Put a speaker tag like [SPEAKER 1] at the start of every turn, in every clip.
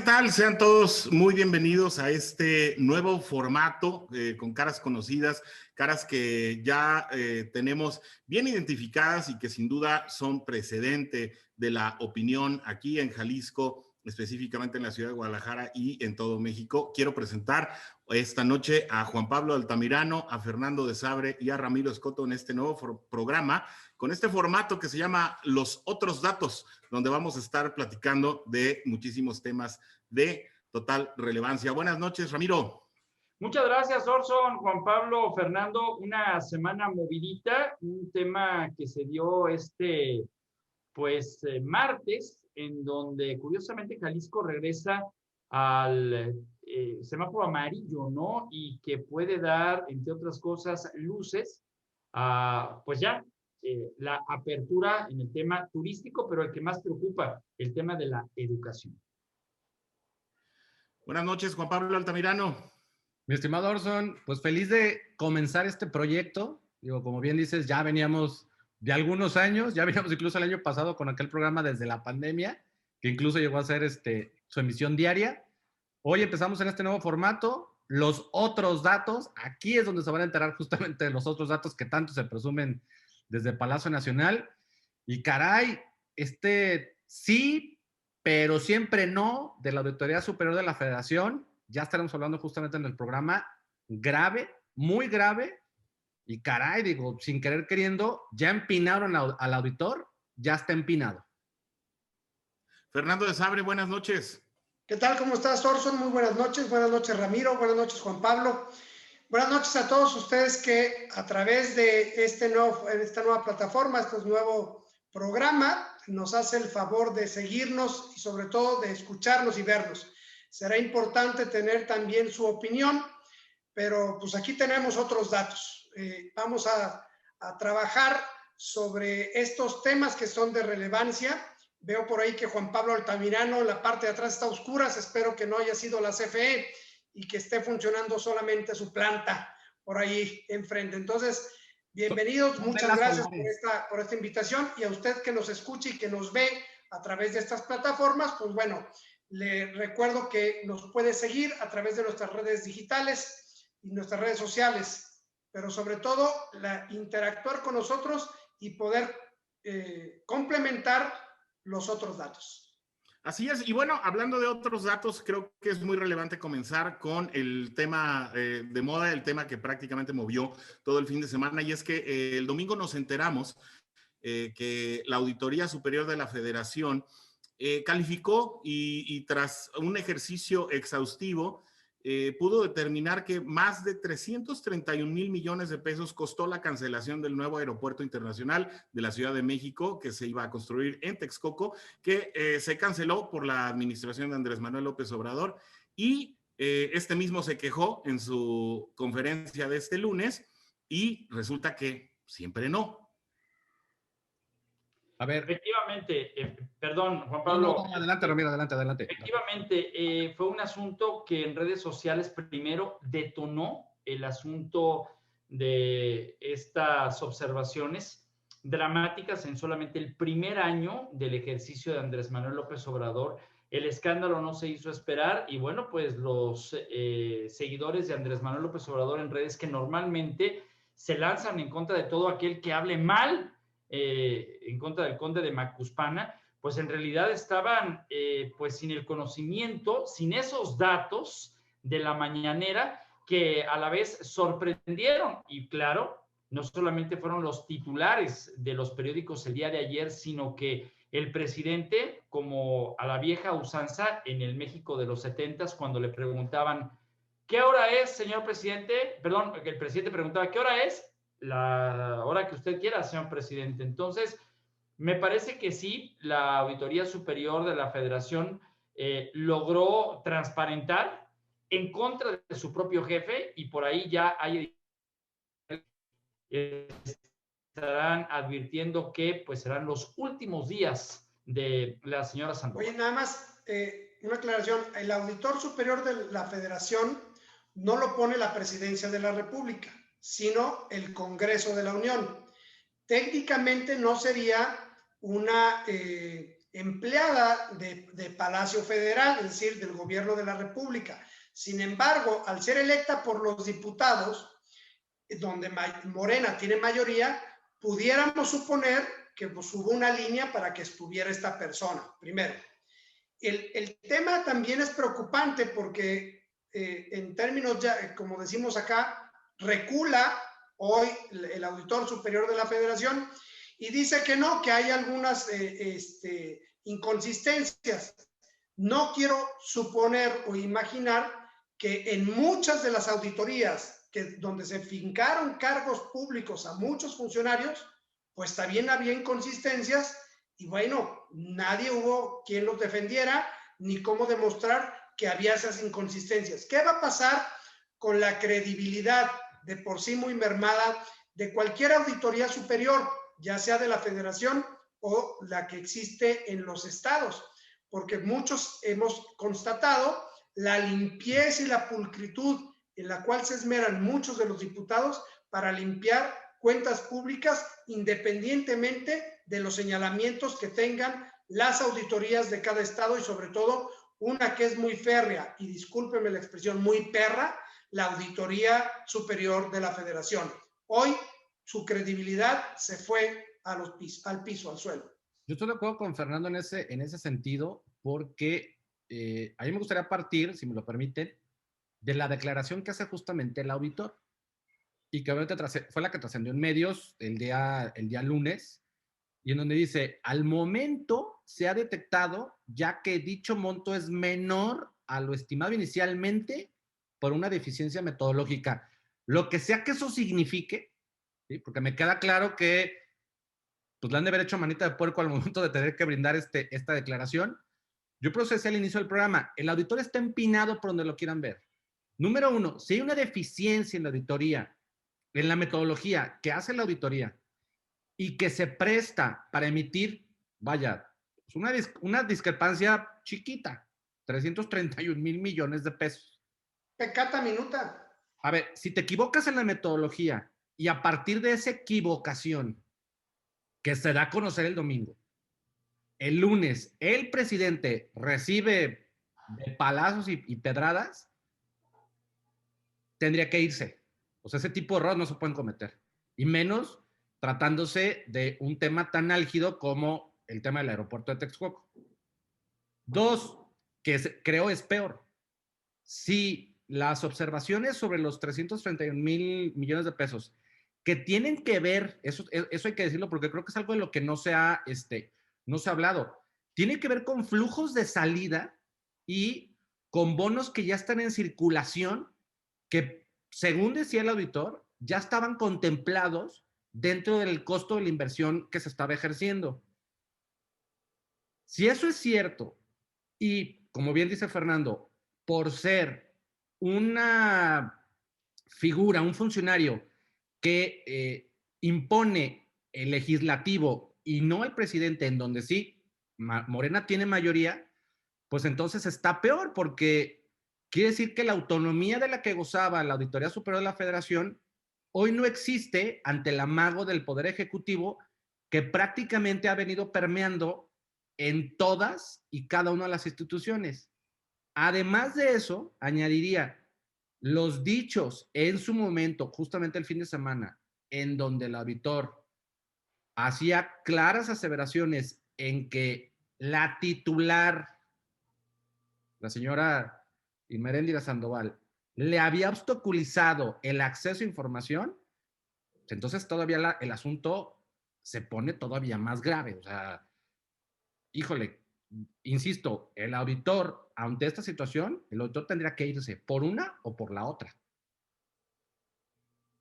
[SPEAKER 1] tal? Sean todos muy bienvenidos a este nuevo formato con caras conocidas, caras que ya tenemos bien identificadas y que sin duda son precedente de la opinión aquí en Jalisco, específicamente en la ciudad de Guadalajara y en todo México. Quiero presentar esta noche a Juan Pablo Altamirano, a Fernando de Sabre y a Ramiro Escoto en este nuevo programa, con este formato que se llama Los Otros Datos, donde vamos a estar platicando de muchísimos temas de total relevancia. Buenas noches, Ramiro.
[SPEAKER 2] Muchas gracias, Orson, Juan Pablo, Fernando. Una semana movidita, un tema que se dio martes, en donde curiosamente Jalisco regresa al semáforo amarillo, ¿no? Y que puede dar, entre otras cosas, luces a, la apertura en el tema turístico, pero el que más preocupa, el tema de la educación.
[SPEAKER 1] Buenas noches, Juan Pablo Altamirano.
[SPEAKER 3] Mi estimado Orson, pues feliz de comenzar este proyecto. Digo, como bien dices, ya veníamos de algunos años, ya veníamos incluso el año pasado con aquel programa desde la pandemia, que incluso llegó a ser su emisión diaria. Hoy empezamos en este nuevo formato, los otros datos. Aquí es donde se van a enterar justamente de los otros datos que tanto se presumen desde Palacio Nacional. Y caray, sí, pero siempre no, de la Auditoría Superior de la Federación. Ya estaremos hablando justamente en el programa, grave, muy grave, y caray, digo, sin querer queriendo, ya empinaron al auditor, ya está empinado.
[SPEAKER 1] Fernando de Sabre, buenas noches.
[SPEAKER 4] ¿Qué tal? ¿Cómo estás, Orson? Muy buenas noches Ramiro, buenas noches, Juan Pablo. Buenas noches a todos ustedes que a través de esta nueva plataforma, este nuevo programa, nos hace el favor de seguirnos y sobre todo de escucharnos y vernos. Será importante tener también su opinión, pero pues aquí tenemos otros datos. Vamos a trabajar sobre estos temas que son de relevancia. Veo por ahí que Juan Pablo Altamirano, la parte de atrás está oscura. Espero que no haya sido la CFE y que esté funcionando solamente su planta por ahí enfrente. Entonces, bienvenidos, muchas gracias por esta invitación, y a usted que nos escucha y que nos ve a través de estas plataformas, pues bueno, le recuerdo que nos puede seguir a través de nuestras redes digitales y nuestras redes sociales, pero sobre todo interactuar con nosotros y poder complementar los otros datos.
[SPEAKER 1] Así es, y bueno, hablando de otros datos, creo que es muy relevante comenzar con el tema de moda, el tema que prácticamente movió todo el fin de semana, y es que el domingo nos enteramos que la Auditoría Superior de la Federación calificó y tras un ejercicio exhaustivo pudo determinar que más de 331,000 millones de pesos costó la cancelación del nuevo aeropuerto internacional de la Ciudad de México que se iba a construir en Texcoco, que se canceló por la administración de Andrés Manuel López Obrador, y este mismo se quejó en su conferencia de este lunes, y resulta que siempre no.
[SPEAKER 3] A ver.
[SPEAKER 2] Efectivamente, perdón, Juan Pablo.
[SPEAKER 3] No, adelante, Ramiro, adelante.
[SPEAKER 2] Efectivamente, fue un asunto que en redes sociales primero detonó el asunto de estas observaciones dramáticas en solamente el primer año del ejercicio de Andrés Manuel López Obrador. El escándalo no se hizo esperar y bueno, pues los seguidores de Andrés Manuel López Obrador en redes, que normalmente se lanzan en contra de todo aquel que hable mal en contra del conde de Macuspana, pues en realidad estaban pues sin el conocimiento, sin esos datos de la mañanera, que a la vez sorprendieron. Y claro, no solamente fueron los titulares de los periódicos el día de ayer, sino que el presidente, como a la vieja usanza en el México de los 70s, cuando le preguntaban, ¿qué hora es, señor presidente? Perdón, el presidente preguntaba, ¿qué hora es? La hora que usted quiera, señor presidente. Entonces, me parece que sí, la Auditoría Superior de la Federación logró transparentar en contra de su propio jefe, y por ahí ya estarán advirtiendo que pues serán los últimos días de la señora Sandoval.
[SPEAKER 4] Oye, nada más una aclaración. El Auditor Superior de la Federación no lo pone la Presidencia de la República, sino el Congreso de la Unión. Técnicamente no sería una empleada de Palacio Federal, es decir, del gobierno de la República. Sin embargo, al ser electa por los diputados, donde Morena tiene mayoría, pudiéramos suponer que pues, hubo una línea para que estuviera esta persona, primero. El tema también es preocupante porque en términos, ya, como decimos acá, recula hoy el Auditor Superior de la Federación y dice que no, que hay algunas inconsistencias. No quiero suponer o imaginar que en muchas de las auditorías donde se fincaron cargos públicos a muchos funcionarios, pues también había inconsistencias y bueno, nadie hubo quien los defendiera ni cómo demostrar que había esas inconsistencias. ¿Qué va a pasar con la credibilidad de por sí muy mermada de cualquier auditoría superior, ya sea de la Federación o la que existe en los estados? Porque muchos hemos constatado la limpieza y la pulcritud en la cual se esmeran muchos de los diputados para limpiar cuentas públicas independientemente de los señalamientos que tengan las auditorías de cada estado y sobre todo una que es muy férrea y discúlpeme la expresión muy perra, la Auditoría Superior de la Federación. Hoy su credibilidad se fue al piso, al suelo.
[SPEAKER 3] Yo estoy de acuerdo con Fernando en ese sentido porque a mí me gustaría partir, si me lo permiten, de la declaración que hace justamente el auditor y que obviamente fue la que trascendió en medios el día lunes, y en donde dice, al momento se ha detectado, ya que dicho monto es menor a lo estimado inicialmente por una deficiencia metodológica. Lo que sea que eso signifique, ¿sí? Porque me queda claro que pues, le han de haber hecho manita de puerco al momento de tener que brindar esta declaración. Yo procesé al inicio del programa, el auditor está empinado por donde lo quieran ver. Número uno, si hay una deficiencia en la auditoría, en la metodología que hace la auditoría y que se presta para emitir, vaya, una discrepancia chiquita, 331,000 millones de pesos.
[SPEAKER 4] Pecata minuta.
[SPEAKER 3] A ver, si te equivocas en la metodología y a partir de esa equivocación que se da a conocer el domingo, el lunes el presidente recibe de palazos y pedradas, tendría que irse. O sea, ese tipo de errores no se pueden cometer. Y menos tratándose de un tema tan álgido como el tema del aeropuerto de Texcoco. Dos, que creo es peor. Si las observaciones sobre los 331,000 millones de pesos que tienen que ver, eso hay que decirlo porque creo que es algo de lo que no se ha hablado, tiene que ver con flujos de salida y con bonos que ya están en circulación que, según decía el auditor, ya estaban contemplados dentro del costo de la inversión que se estaba ejerciendo. Si eso es cierto, y como bien dice Fernando, por ser una figura, un funcionario que impone el legislativo y no el presidente, en donde sí, Morena tiene mayoría, pues entonces está peor porque quiere decir que la autonomía de la que gozaba la Auditoría Superior de la Federación hoy no existe ante el amago del Poder Ejecutivo que prácticamente ha venido permeando en todas y cada una de las instituciones. Además de eso, añadiría los dichos en su momento, justamente el fin de semana, en donde el auditor hacía claras aseveraciones en que la titular, la señora Irmeréndira Sandoval, le había obstaculizado el acceso a información, entonces todavía el asunto se pone todavía más grave. O sea, híjole, insisto, el auditor, ante esta situación, el auditor tendría que irse por una o por la otra.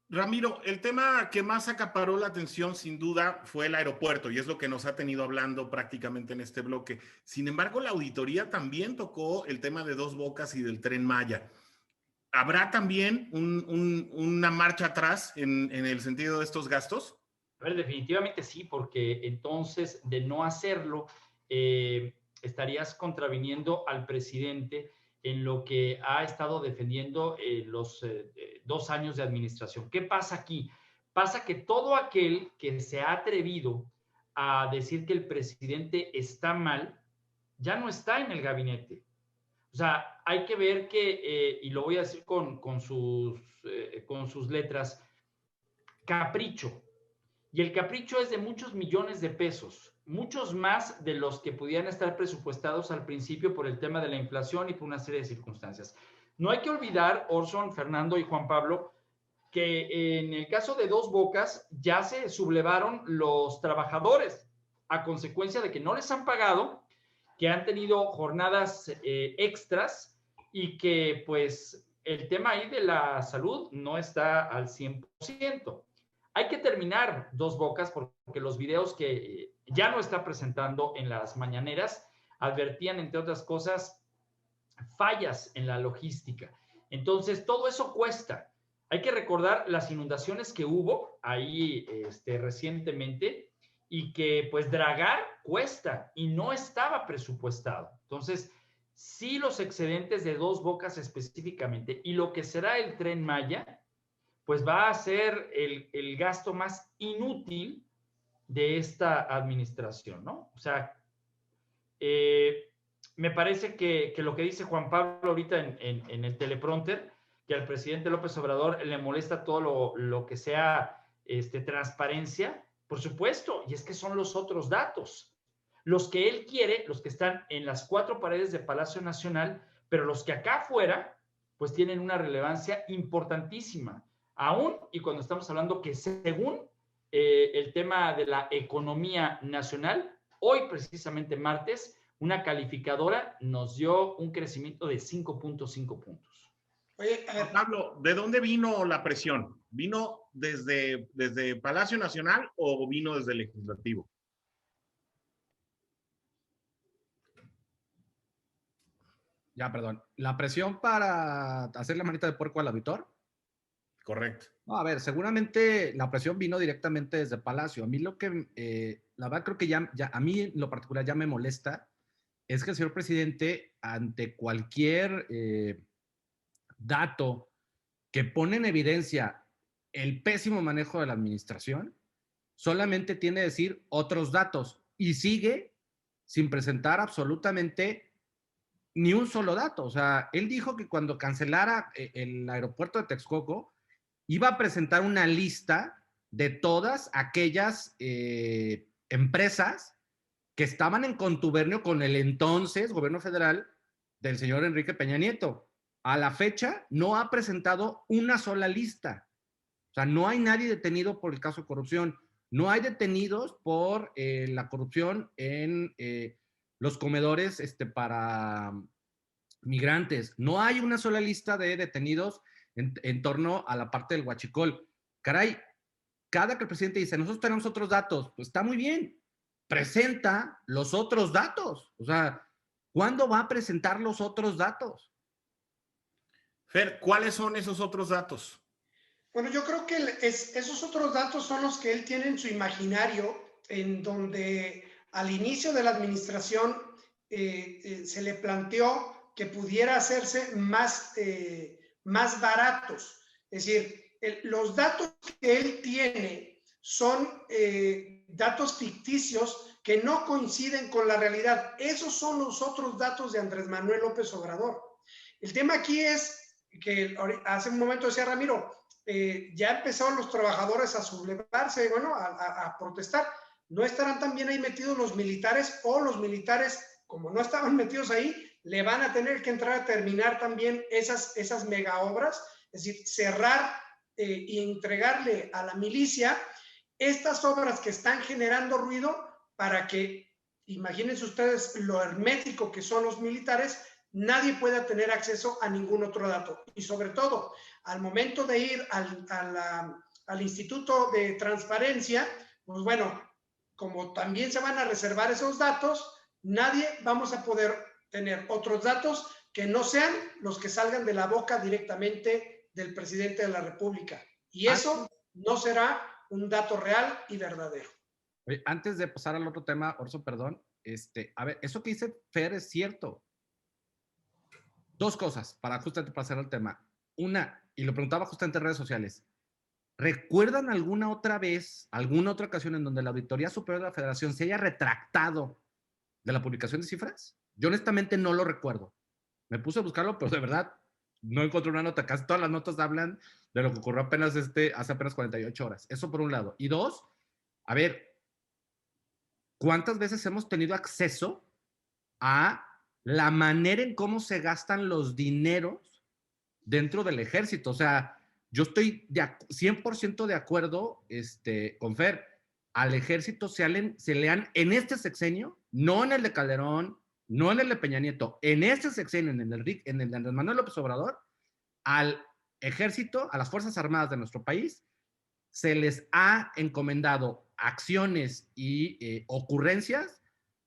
[SPEAKER 1] Ramiro, el tema que más acaparó la atención sin duda fue el aeropuerto y es lo que nos ha tenido hablando prácticamente en este bloque. Sin embargo, la auditoría también tocó el tema de Dos Bocas y del Tren Maya. ¿Habrá también una marcha atrás en el sentido de estos gastos?
[SPEAKER 2] A ver, definitivamente sí, porque entonces de no hacerlo, estarías contraviniendo al presidente en lo que ha estado defendiendo los 2 años de administración. ¿Qué pasa aquí? Pasa que todo aquel que se ha atrevido a decir que el presidente está mal, ya no está en el gabinete. O sea, hay que ver que, y lo voy a decir con sus letras, capricho. Y el capricho es de muchos millones de pesos, muchos más de los que pudieran estar presupuestados al principio por el tema de la inflación y por una serie de circunstancias. No hay que olvidar, Orson, Fernando y Juan Pablo, que en el caso de Dos Bocas ya se sublevaron los trabajadores a consecuencia de que no les han pagado, que han tenido jornadas extras y que pues el tema ahí de la salud no está al 100%. Hay que terminar Dos Bocas porque los videos que ya no está presentando en las mañaneras advertían, entre otras cosas, fallas en la logística. Entonces, todo eso cuesta. Hay que recordar las inundaciones que hubo ahí recientemente y que pues dragar cuesta y no estaba presupuestado. Entonces, sí los excedentes de Dos Bocas específicamente y lo que será el Tren Maya, pues va a ser el gasto más inútil de esta administración, ¿no? O sea, me parece que lo que dice Juan Pablo ahorita en el teleprompter, que al presidente López Obrador le molesta todo lo que sea transparencia, por supuesto, y es que son los otros datos, los que él quiere, los que están en las cuatro paredes de Palacio Nacional, pero los que acá afuera, pues tienen una relevancia importantísima, aún y cuando estamos hablando que según el tema de la economía nacional, hoy precisamente martes, una calificadora nos dio un crecimiento de 5.5 puntos.
[SPEAKER 4] Oye, a ver,
[SPEAKER 1] Pablo, ¿de dónde vino la presión? ¿Vino desde Palacio Nacional o vino desde el Legislativo?
[SPEAKER 3] Ya, perdón. ¿La presión para hacer la manita de puerco al auditor?
[SPEAKER 1] Correcto.
[SPEAKER 3] No, a ver, seguramente la presión vino directamente desde Palacio. A mí lo que, la verdad creo que ya a mí en lo particular ya me molesta es que el señor presidente, ante cualquier dato que pone en evidencia el pésimo manejo de la administración, solamente tiene que decir otros datos y sigue sin presentar absolutamente ni un solo dato. O sea, él dijo que cuando cancelara el aeropuerto de Texcoco, iba a presentar una lista de todas aquellas empresas que estaban en contubernio con el entonces gobierno federal del señor Enrique Peña Nieto. A la fecha no ha presentado una sola lista. O sea, no hay nadie detenido por el caso de corrupción. No hay detenidos por la corrupción en los comedores para migrantes. No hay una sola lista de detenidos en torno a la parte del huachicol. Caray, cada que el presidente dice, nosotros tenemos otros datos, pues está muy bien, presenta los otros datos. O sea, ¿cuándo va a presentar los otros datos?
[SPEAKER 1] Fer, ¿cuáles son esos otros datos?
[SPEAKER 4] bueno, yo creo que esos otros datos son los que él tiene en su imaginario, en donde al inicio de la administración se le planteó que pudiera hacerse más baratos. Es decir, los datos que él tiene son datos ficticios que no coinciden con la realidad. Esos son los otros datos de Andrés Manuel López Obrador. El tema aquí es que hace un momento decía Ramiro, ya empezaron los trabajadores a sublevarse, bueno, a protestar. ¿No estarán también ahí metidos los militares o los militares, como no estaban metidos ahí, le van a tener que entrar a terminar también esas mega obras? Es decir, cerrar y entregarle a la milicia estas obras que están generando ruido para que, imagínense ustedes lo hermético que son los militares, nadie pueda tener acceso a ningún otro dato. Y sobre todo, al momento de ir al Instituto de Transparencia, pues bueno, como también se van a reservar esos datos, nadie vamos a poder tener otros datos que no sean los que salgan de la boca directamente del presidente de la República. Y eso no será un dato real y verdadero.
[SPEAKER 3] Oye, antes de pasar al otro tema, Orso, perdón, a ver, eso que dice Fer es cierto. Dos cosas para justamente pasar al tema. Una, y lo preguntaba justamente en redes sociales, ¿recuerdan alguna otra vez, alguna otra ocasión en donde la Auditoría Superior de la Federación se haya retractado de la publicación de cifras? Yo honestamente no lo recuerdo. Me puse a buscarlo, pero de verdad no encontré una nota. Casi todas las notas hablan de lo que ocurrió apenas hace apenas 48 horas. Eso por un lado. Y dos, a ver, ¿cuántas veces hemos tenido acceso a la manera en cómo se gastan los dineros dentro del ejército? O sea, yo estoy 100% de acuerdo con Fer. Al ejército se le han, en este sexenio, no en el de Calderón, no en el de Peña Nieto, en este sexenio, en el de Andrés Manuel López Obrador, al ejército, a las Fuerzas Armadas de nuestro país, se les ha encomendado acciones y ocurrencias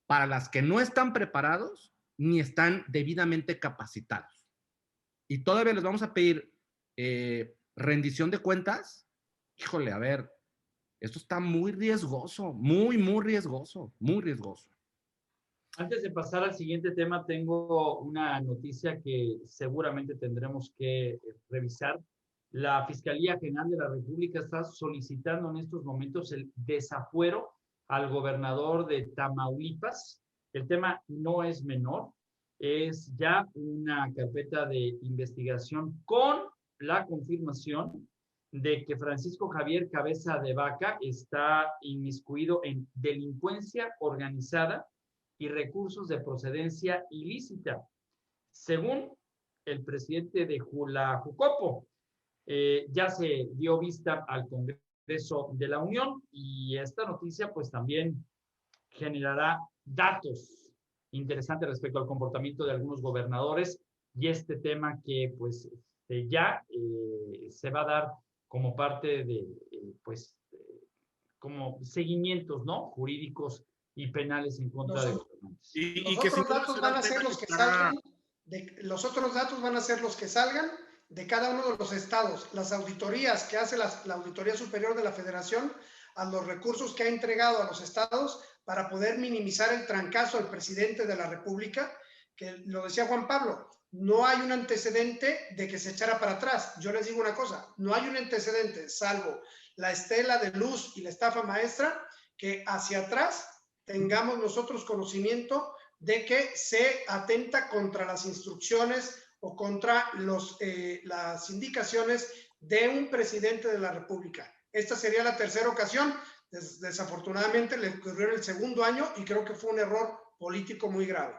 [SPEAKER 3] para las que no están preparados ni están debidamente capacitados. Y todavía les vamos a pedir rendición de cuentas. Híjole, a ver, esto está muy riesgoso, muy riesgoso, muy riesgoso.
[SPEAKER 2] Antes de pasar al siguiente tema, tengo una noticia que seguramente tendremos que revisar. La Fiscalía General de la República está solicitando en estos momentos el desafuero al gobernador de Tamaulipas. El tema no es menor, es ya una carpeta de investigación con la confirmación de que Francisco Javier Cabeza de Vaca está inmiscuido en delincuencia organizada y recursos de procedencia ilícita, según el presidente de la Jucopo. Ya se dio vista al Congreso de la Unión y esta noticia pues también generará datos interesantes respecto al comportamiento de algunos gobernadores y este tema que pues ya se va a dar como parte de como seguimientos, ¿no?, jurídicos y penales en contra de gobernantes.
[SPEAKER 4] Los otros datos van a ser los que salgan, los otros datos van a ser los que salgan de cada uno de los estados, las auditorías que hace la Auditoría Superior de la Federación a los recursos que ha entregado a los estados para poder minimizar el trancazo al presidente de la República, que lo decía Juan Pablo, no hay un antecedente de que se echara para atrás. Yo les digo una cosa, no hay un antecedente, salvo la estela de luz y la estafa maestra, que hacia atrás tengamos nosotros conocimiento de que se atenta contra las instrucciones o contra las indicaciones de un presidente de la República. Esta sería la tercera ocasión. Desafortunadamente le ocurrió en el segundo año y creo que fue un error político muy grave.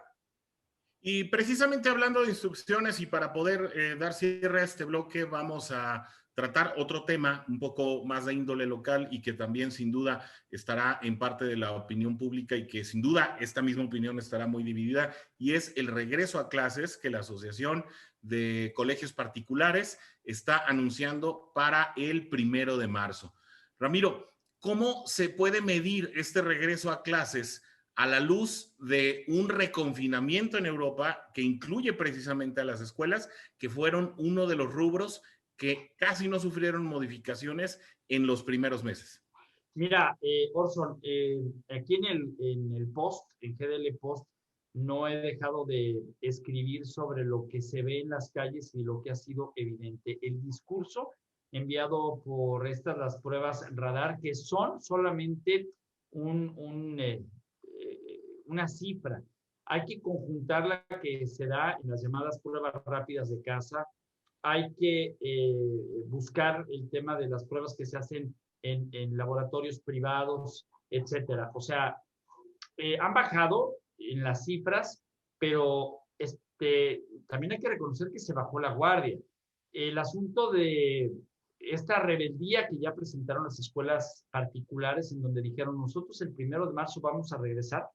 [SPEAKER 1] Y precisamente hablando de instrucciones y para poder dar cierre a este bloque, vamos a tratar otro tema un poco más de índole local y que también sin duda estará en parte de la opinión pública y que sin duda esta misma opinión estará muy dividida, y es el regreso a clases que la Asociación de Colegios Particulares está anunciando para el 1 de marzo. Ramiro, ¿cómo se puede medir este regreso a clases a la luz de un reconfinamiento en Europa que incluye precisamente a las escuelas, que fueron uno de los rubros que casi no sufrieron modificaciones en los primeros meses?
[SPEAKER 2] Mira, Orson, aquí en el post, en GDL Post, no he dejado de escribir sobre lo que se ve en las calles y lo que ha sido evidente. El discurso enviado por las pruebas radar, que son solamente una cifra. Hay que conjuntar la que se da en las llamadas pruebas rápidas de casa. Hay que buscar el tema de las pruebas que se hacen en laboratorios privados, etcétera. O sea, han bajado en las cifras, pero también hay que reconocer que se bajó la guardia. El asunto de esta rebeldía que ya presentaron las escuelas particulares, en donde dijeron, nosotros el 1 de marzo vamos a regresar,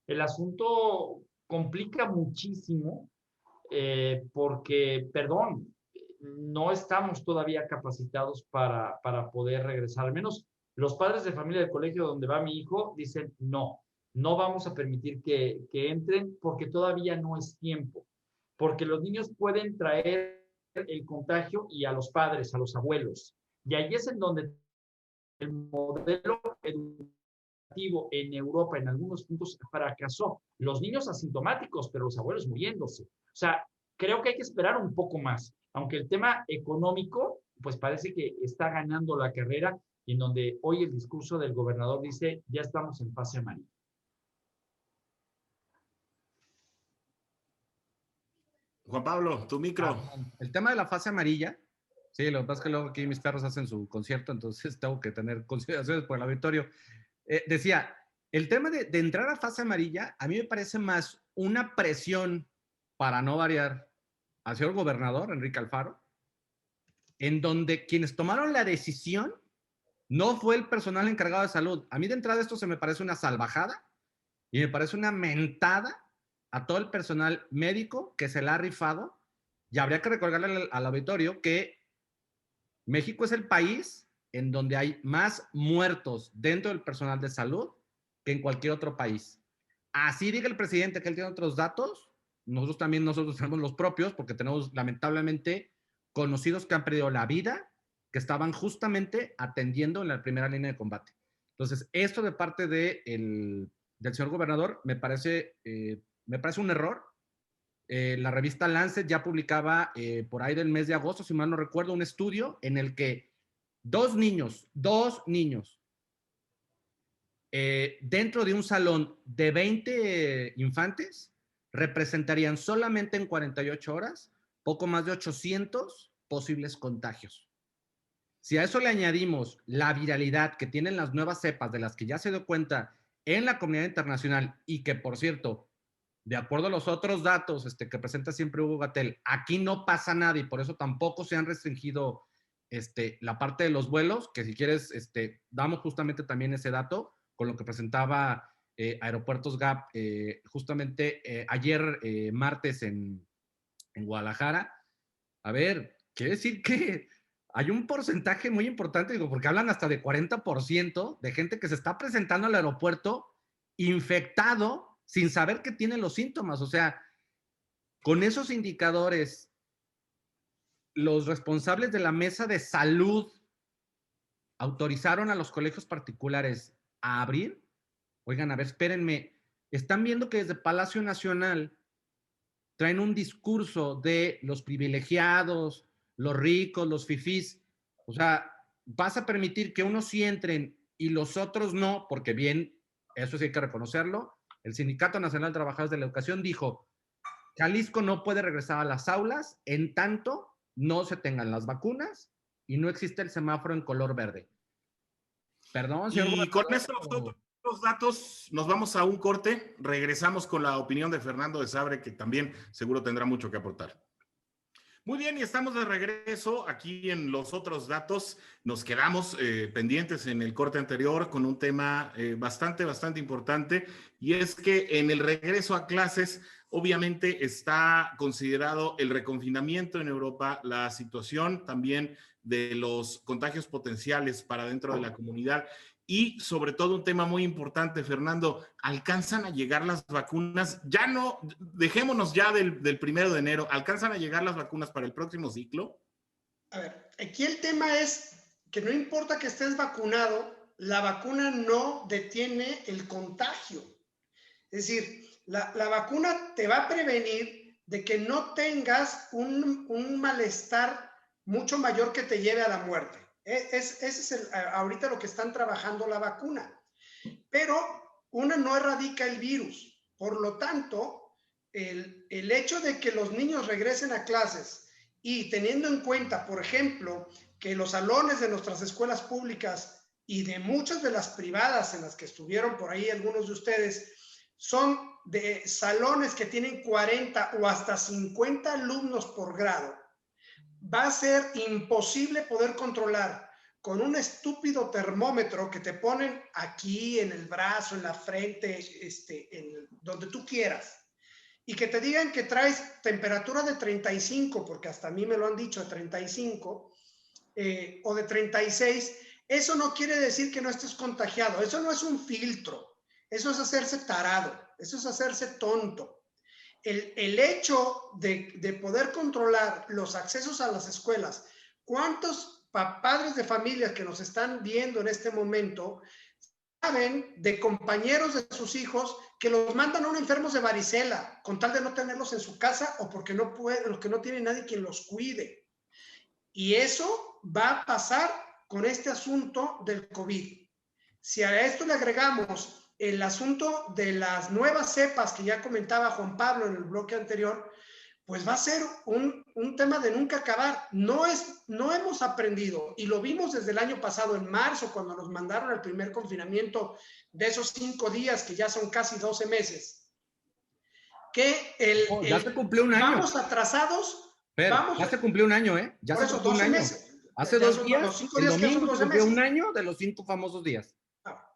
[SPEAKER 2] el asunto complica muchísimo porque, perdón, no estamos todavía capacitados para poder regresar. Al menos los padres de familia del colegio donde va mi hijo dicen, no vamos a permitir que entren porque todavía no es tiempo. Porque los niños pueden traer el contagio y a los padres, a los abuelos. Y ahí es en donde el modelo educativo en Europa en algunos puntos fracasó. Los niños asintomáticos, pero los abuelos muriéndose. O sea, creo que hay que esperar un poco más. Aunque el tema económico pues parece que está ganando la carrera, y en donde hoy el discurso del gobernador dice, ya estamos en fase amarilla.
[SPEAKER 1] Juan Pablo, tu micro.
[SPEAKER 3] El tema de la fase amarilla, sí, lo que pasa es que luego aquí mis perros hacen su concierto, entonces tengo que tener consideraciones por el auditorio. Decía, el tema de entrar a fase amarilla, a mí me parece más una presión, para no variar, hacia el gobernador, Enrique Alfaro, en donde quienes tomaron la decisión no fue el personal encargado de salud. A mí de entrada esto se me parece una salvajada y me parece una mentada a todo el personal médico que se la ha rifado, y habría que recordarle al auditorio que México es el país en donde hay más muertos dentro del personal de salud que en cualquier otro país. Así diga el presidente que él tiene otros datos, nosotros tenemos los propios, porque tenemos lamentablemente conocidos que han perdido la vida, que estaban justamente atendiendo en la primera línea de combate. Entonces, esto de parte del señor gobernador me parece un error. La revista Lancet ya publicaba por ahí del mes de agosto, si mal no recuerdo, un estudio en el que dos niños, dentro de un salón de 20 infantes representarían solamente en 48 horas poco más de 800 posibles contagios. Si a eso le añadimos la viralidad que tienen las nuevas cepas, de las que ya se dio cuenta en la comunidad internacional, y que, por cierto, de acuerdo a los otros datos que presenta siempre Hugo Gatell, aquí no pasa nada, y por eso tampoco se han restringido la parte de los vuelos, que si quieres damos justamente también ese dato con lo que presentaba Aeropuertos GAP justamente ayer martes en Guadalajara. A ver, quiere decir que hay un porcentaje muy importante, digo, porque hablan hasta de 40% de gente que se está presentando al aeropuerto infectado sin saber que tiene los síntomas. O sea, con esos indicadores, los responsables de la mesa de salud autorizaron a los colegios particulares a abrir. Oigan, a ver, espérenme, están viendo que desde Palacio Nacional traen un discurso de los privilegiados, los ricos, los fifís. O sea, vas a permitir que unos sí entren y los otros no, porque bien, eso sí hay que reconocerlo. El Sindicato Nacional de Trabajadores de la Educación dijo, Jalisco no puede regresar a las aulas en tanto no se tengan las vacunas y no existe el semáforo en color verde. Perdón, señor
[SPEAKER 1] Y con
[SPEAKER 3] gobernador,
[SPEAKER 1] esos otros datos nos vamos a un corte. Regresamos con la opinión de Fernando de Sabre, que también seguro tendrá mucho que aportar. Muy bien, y estamos de regreso aquí en los otros datos. Nos quedamos pendientes en el corte anterior con un tema bastante importante, y es que en el regreso a clases obviamente está considerado el reconfinamiento en Europa, la situación también de los contagios potenciales para dentro de la comunidad. Y sobre todo un tema muy importante, Fernando, ¿alcanzan a llegar las vacunas? Ya no, dejémonos ya del 1 de enero, ¿alcanzan a llegar las vacunas para el próximo ciclo?
[SPEAKER 4] A ver, aquí el tema es que no importa que estés vacunado, la vacuna no detiene el contagio. Es decir, la vacuna te va a prevenir de que no tengas un malestar mucho mayor que te lleve a la muerte. Ese es ahorita lo que están trabajando la vacuna. Pero una no erradica el virus. Por lo tanto, el hecho de que los niños regresen a clases y teniendo en cuenta, por ejemplo, que los salones de nuestras escuelas públicas y de muchas de las privadas en las que estuvieron por ahí algunos de ustedes, son de salones que tienen 40 o hasta 50 alumnos por grado, va a ser imposible poder controlar con un estúpido termómetro que te ponen aquí en el brazo, en la frente, donde tú quieras, y que te digan que traes temperatura de 35, porque hasta a mí me lo han dicho, de 35 o de 36, eso no quiere decir que no estés contagiado. Eso no es un filtro, eso es hacerse tarado, eso es hacerse tonto. El hecho de poder controlar los accesos a las escuelas, ¿cuántos padres de familias que nos están viendo en este momento saben de compañeros de sus hijos que los mandan a enfermos de varicela con tal de no tenerlos en su casa o porque no pueden, los que no tienen nadie quien los cuide? Y eso va a pasar con este asunto del COVID. Si a esto le agregamos el asunto de las nuevas cepas que ya comentaba Juan Pablo en el bloque anterior, pues va a ser un tema de nunca acabar. No hemos aprendido, y lo vimos desde el año pasado, en marzo, cuando nos mandaron al primer confinamiento de esos 5 días, que ya son casi 12 meses, que
[SPEAKER 3] ya se cumplió un año.
[SPEAKER 4] Vamos atrasados.
[SPEAKER 3] Ya se cumplió un año, ¿eh? Ya
[SPEAKER 4] por
[SPEAKER 3] se
[SPEAKER 4] eso,
[SPEAKER 3] cumplió
[SPEAKER 4] 12
[SPEAKER 3] un año.
[SPEAKER 4] meses.
[SPEAKER 3] Hace
[SPEAKER 4] ya
[SPEAKER 3] 2 días,
[SPEAKER 4] los 5
[SPEAKER 3] el
[SPEAKER 4] días
[SPEAKER 3] domingo
[SPEAKER 4] que son 12
[SPEAKER 3] cumplió
[SPEAKER 4] meses.
[SPEAKER 3] un año de los 5 famosos días.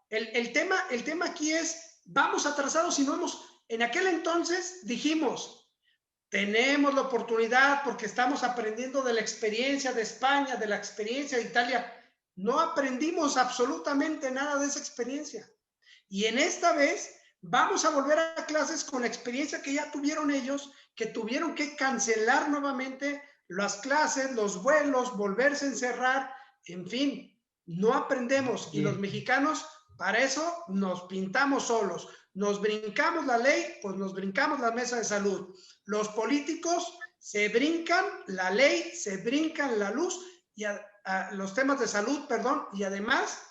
[SPEAKER 4] El tema aquí es, vamos atrasados y no hemos, en aquel entonces dijimos, tenemos la oportunidad porque estamos aprendiendo de la experiencia de España, de la experiencia de Italia. No aprendimos absolutamente nada de esa experiencia. Y en esta vez vamos a volver a clases con la experiencia que ya tuvieron ellos, que tuvieron que cancelar nuevamente las clases, los vuelos, volverse a encerrar, en fin, no aprendemos. Y los mexicanos, para eso nos pintamos solos. Nos brincamos la ley, pues nos brincamos la mesa de salud. Los políticos se brincan la ley, se brincan la luz y a los temas de salud, perdón, y además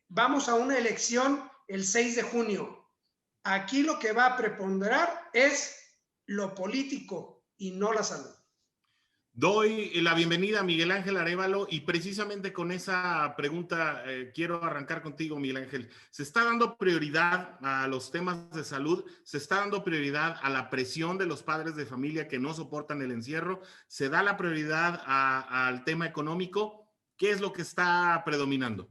[SPEAKER 4] vamos a una elección el 6 de junio. Aquí lo que va a preponderar es lo político y no la salud.
[SPEAKER 1] Doy la bienvenida a Miguel Ángel Arévalo y precisamente con esa pregunta quiero arrancar contigo, Miguel Ángel. ¿Se está dando prioridad a los temas de salud? ¿Se está dando prioridad a la presión de los padres de familia que no soportan el encierro? ¿Se da la prioridad al tema económico? ¿Qué es lo que está predominando?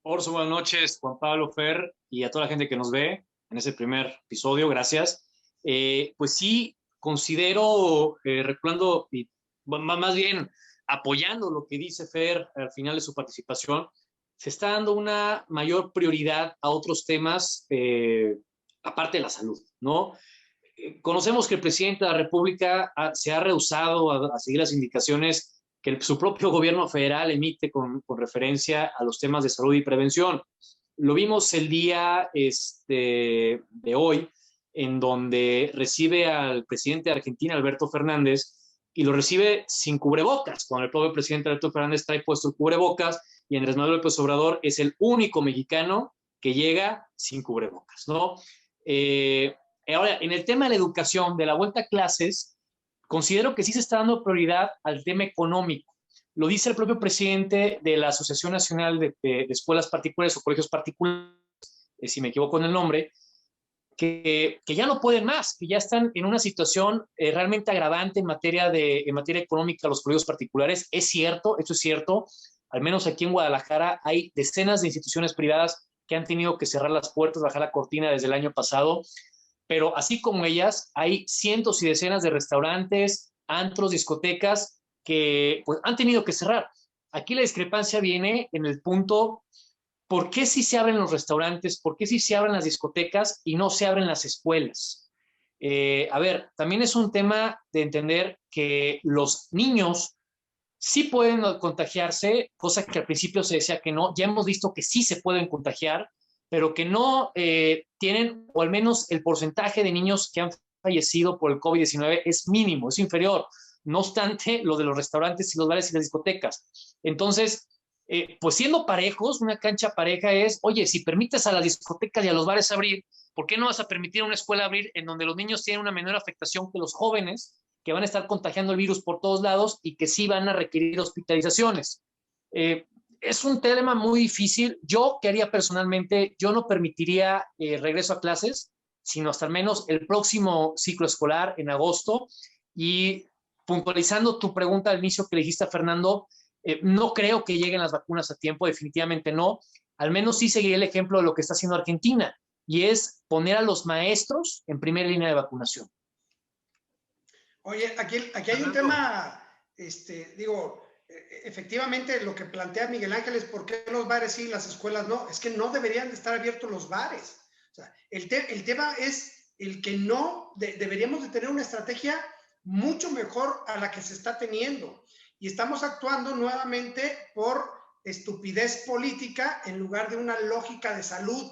[SPEAKER 5] Orso, buenas noches, Juan Pablo, Fer, y a toda la gente que nos ve en ese primer episodio, gracias. Pues sí, considero, reculando y más bien apoyando lo que dice Fer al final de su participación, se está dando una mayor prioridad a otros temas aparte de la salud, ¿no? Conocemos que el presidente de la República se ha rehusado a seguir las indicaciones que su propio gobierno federal emite con referencia a los temas de salud y prevención. Lo vimos el día de hoy, en donde recibe al presidente de Argentina, Alberto Fernández, y lo recibe sin cubrebocas, cuando el propio presidente Alberto Fernández trae puesto el cubrebocas, y Andrés Manuel López Obrador es el único mexicano que llega sin cubrebocas, ¿no? Ahora, en el tema de la educación, de la vuelta a clases, considero que sí se está dando prioridad al tema económico. Lo dice el propio presidente de la Asociación Nacional de Escuelas Particulares o Colegios Particulares, si me equivoco en el nombre, que ya no pueden más, que ya están en una situación realmente agravante en materia económica los colegios particulares. Es cierto, esto es cierto. Al menos aquí en Guadalajara hay decenas de instituciones privadas que han tenido que cerrar las puertas, bajar la cortina desde el año pasado, pero así como ellas, hay cientos y decenas de restaurantes, antros, discotecas que pues, han tenido que cerrar. Aquí la discrepancia viene en el punto: ¿por qué sí se abren los restaurantes? ¿Por qué sí se abren las discotecas y no se abren las escuelas? A ver, también es un tema de entender que los niños sí pueden contagiarse, cosa que al principio se decía que no. Ya hemos visto que sí se pueden contagiar, pero que no tienen, o al menos el porcentaje de niños que han fallecido por el COVID-19 es mínimo, es inferior. No obstante, lo de los restaurantes y los bares y las discotecas. Entonces, pues siendo parejos, una cancha pareja es, oye, si permites a las discotecas y a los bares abrir, ¿por qué no vas a permitir a una escuela abrir en donde los niños tienen una menor afectación que los jóvenes, que van a estar contagiando el virus por todos lados y que sí van a requerir hospitalizaciones? Es un tema muy difícil. Yo, ¿qué haría personalmente? Yo no permitiría regreso a clases, sino hasta al menos el próximo ciclo escolar en agosto. Y puntualizando tu pregunta al inicio que le dijiste a Fernando, no creo que lleguen las vacunas a tiempo, definitivamente no. Al menos sí seguiré el ejemplo de lo que está haciendo Argentina, y es poner a los maestros en primera línea de vacunación.
[SPEAKER 4] Oye, aquí hay un tema, efectivamente lo que plantea Miguel Ángel es por qué los bares sí y las escuelas no. Es que no deberían de estar abiertos los bares. O sea, el tema es el que no deberíamos de tener una estrategia mucho mejor a la que se está teniendo. Y estamos actuando nuevamente por estupidez política en lugar de una lógica de salud.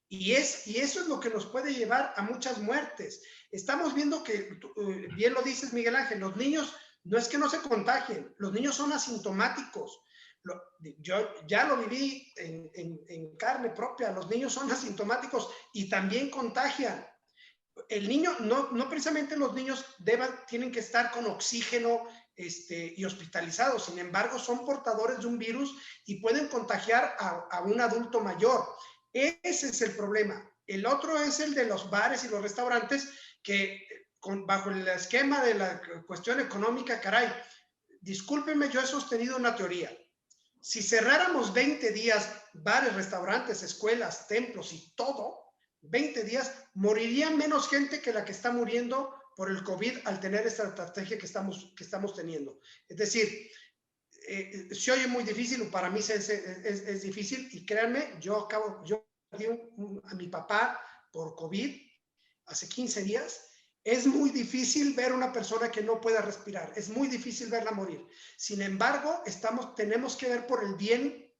[SPEAKER 4] Y eso es lo que nos puede llevar a muchas muertes. Estamos viendo que, bien lo dices, Miguel Ángel, los niños No es que no se contagien, los niños son asintomáticos. Yo ya lo viví en carne propia, los niños son asintomáticos y también contagian. El niño, no precisamente los niños tienen que estar con oxígeno y hospitalizados, sin embargo son portadores de un virus y pueden contagiar a un adulto mayor. Ese es el problema. El otro es el de los bares y los restaurantes que bajo el esquema de la cuestión económica, caray, discúlpenme, yo he sostenido una teoría. Si cerráramos 20 días bares, restaurantes, escuelas, templos y todo, 20 días, moriría menos gente que la que está muriendo por el COVID al tener esta estrategia que estamos teniendo. Es decir, se oye muy difícil, para mí es difícil, y créanme, yo perdí a mi papá por COVID hace 15 días. Es muy difícil ver una persona que no pueda respirar, es muy difícil verla morir. Sin embargo, tenemos que ver por el bien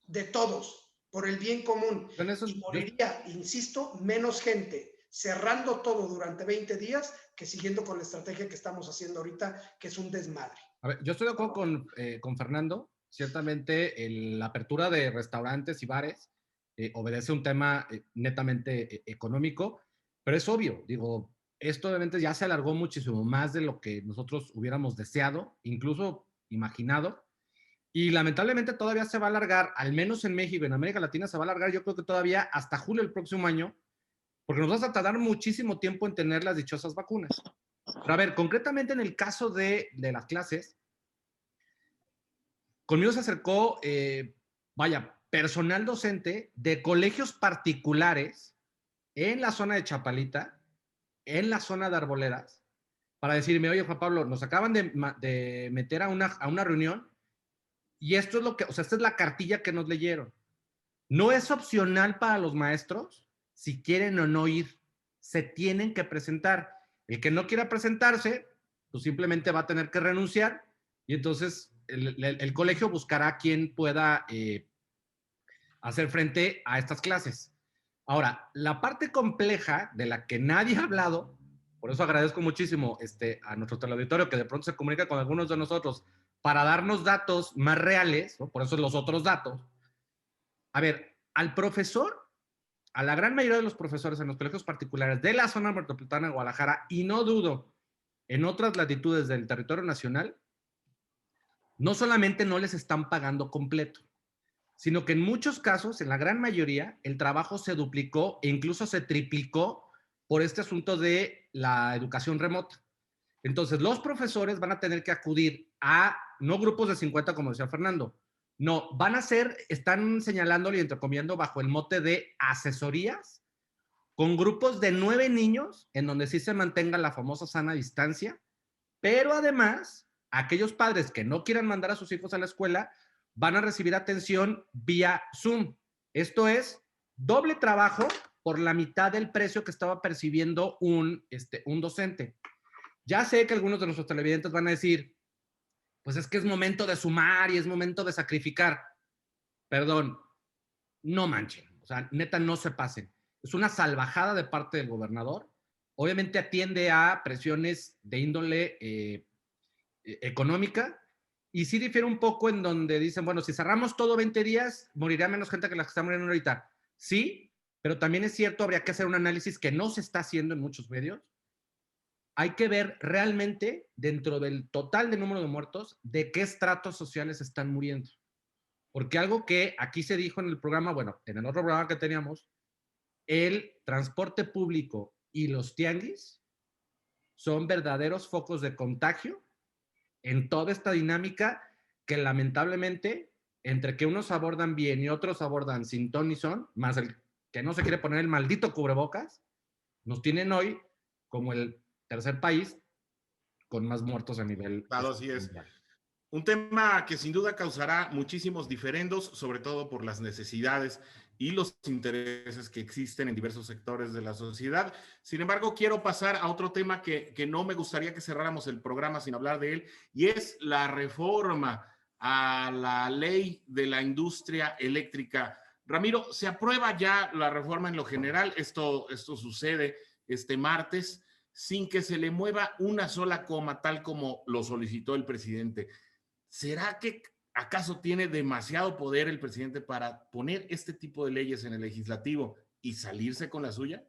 [SPEAKER 4] de todos, por el bien común. Y moriría, insisto, menos gente cerrando todo durante 20 días que siguiendo con la estrategia que estamos haciendo ahorita, que es un desmadre.
[SPEAKER 3] A ver, yo estoy de acuerdo con Fernando. Ciertamente, la apertura de restaurantes y bares obedece a un tema netamente económico, pero es obvio, digo, esto obviamente ya se alargó muchísimo más de lo que nosotros hubiéramos deseado, incluso imaginado, y lamentablemente todavía se va a alargar, al menos en México, en América Latina se va a alargar, yo creo que todavía hasta julio del próximo año, porque nos va a tardar muchísimo tiempo en tener las dichosas vacunas. Pero a ver, concretamente en el caso de las clases, conmigo se acercó, personal docente de colegios particulares en la zona de Chapalita, en la zona de Arboledas, para decirme, oye, Juan Pablo, nos acaban de meter a una reunión y esto es esta es la cartilla que nos leyeron. No es opcional para los maestros si quieren o no ir. Se tienen que presentar. El que no quiera presentarse, pues simplemente va a tener que renunciar y entonces el colegio buscará quien pueda hacer frente a estas clases. Ahora, la parte compleja de la que nadie ha hablado, por eso agradezco muchísimo a nuestro teleauditorio que de pronto se comunica con algunos de nosotros para darnos datos más reales, ¿no? Por eso los otros datos. A ver, al profesor, a la gran mayoría de los profesores en los colegios particulares de la zona metropolitana de Guadalajara, y no dudo, en otras latitudes del territorio nacional, no solamente no les están pagando completo, sino que en muchos casos, en la gran mayoría, el trabajo se duplicó e incluso se triplicó por este asunto de la educación remota. Entonces, los profesores van a tener que acudir a, no grupos de 50, como decía Fernando, no, están señalándole y entrecomillando bajo el mote de asesorías, con grupos de 9 niños, en donde sí se mantenga la famosa sana distancia, pero además, aquellos padres que no quieran mandar a sus hijos a la escuela, van a recibir atención vía Zoom. Esto es doble trabajo por la mitad del precio que estaba percibiendo un docente. Ya sé que algunos de nuestros televidentes van a decir, pues es que es momento de sumar y es momento de sacrificar. Perdón, no manchen. O sea, neta, no se pasen. Es una salvajada de parte del gobernador. Obviamente atiende a presiones de índole económica, y sí difiere un poco en donde dicen, bueno, si cerramos todo 20 días, morirá menos gente que la que está muriendo ahorita. Sí, pero también es cierto, habría que hacer un análisis que no se está haciendo en muchos medios. Hay que ver realmente, dentro del total de número de muertos, de qué estratos sociales están muriendo. Porque algo que aquí se dijo en el programa, bueno, en el otro programa que teníamos, el transporte público y los tianguis son verdaderos focos de contagio en toda esta dinámica que lamentablemente, entre que unos abordan bien y otros abordan sin ton ni son, más el que no se quiere poner el maldito cubrebocas, nos tienen hoy como el tercer país con más muertos a nivel...
[SPEAKER 1] Claro, así es. Un tema que sin duda causará muchísimos diferendos, sobre todo por las necesidades y los intereses que existen en diversos sectores de la sociedad. Sin embargo, quiero pasar a otro tema que no me gustaría que cerráramos el programa sin hablar de él, y es la reforma a la ley de la industria eléctrica. Ramiro, ¿se aprueba ya la reforma en lo general? Esto sucede este martes. sin que se le mueva una sola coma, tal como lo solicitó el presidente. ¿Será que acaso tiene demasiado poder el presidente para poner este tipo de leyes en el legislativo y salirse con la suya?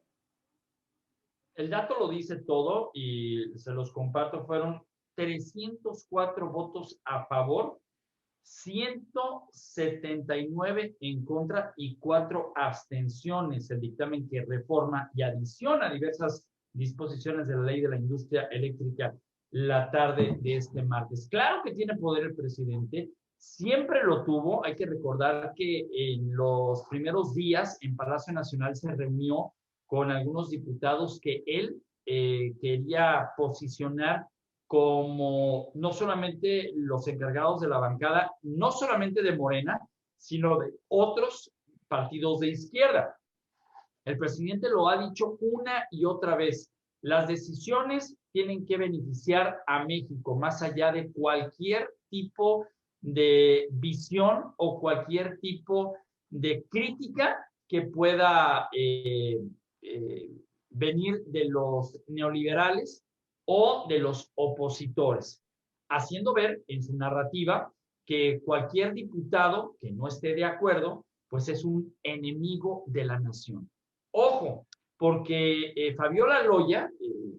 [SPEAKER 2] El dato lo dice todo y se los comparto. Fueron 304 votos a favor, 179 en contra y 4 abstenciones. El dictamen que reforma y adiciona diversas disposiciones de la ley de la industria eléctrica la tarde de este martes. Claro que tiene poder el presidente, siempre lo tuvo. Hay que recordar que en los primeros días en Palacio Nacional se reunió con algunos diputados que él quería posicionar como no solamente los encargados de la bancada, no solamente de Morena, sino de otros partidos de izquierda. El presidente lo ha dicho una y otra vez. Las decisiones tienen que beneficiar a México, más allá de cualquier tipo de visión o cualquier tipo de crítica que pueda venir de los neoliberales o de los opositores, haciendo ver en su narrativa que cualquier diputado que no esté de acuerdo, pues es un enemigo de la nación. Ojo, porque Fabiola Loya,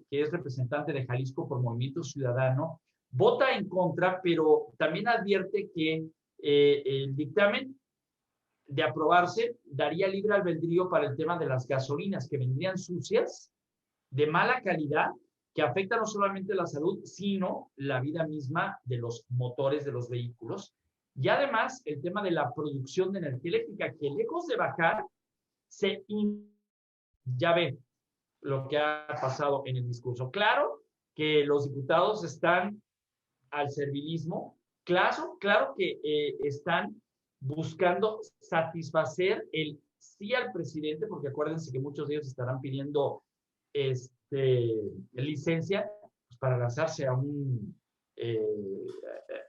[SPEAKER 2] que es representante de Jalisco por Movimiento Ciudadano, vota en contra, pero también advierte que el dictamen de aprobarse daría libre albedrío para el tema de las gasolinas que vendrían sucias, de mala calidad, que afecta no solamente la salud, sino la vida misma de los motores de los vehículos. Y además, el tema de la producción de energía eléctrica, que lejos de bajar, ya ve lo que ha pasado en el discurso. Claro que los diputados están al servilismo, claro que están buscando satisfacer el sí al presidente, porque acuérdense que muchos de ellos estarán pidiendo licencia pues, para lanzarse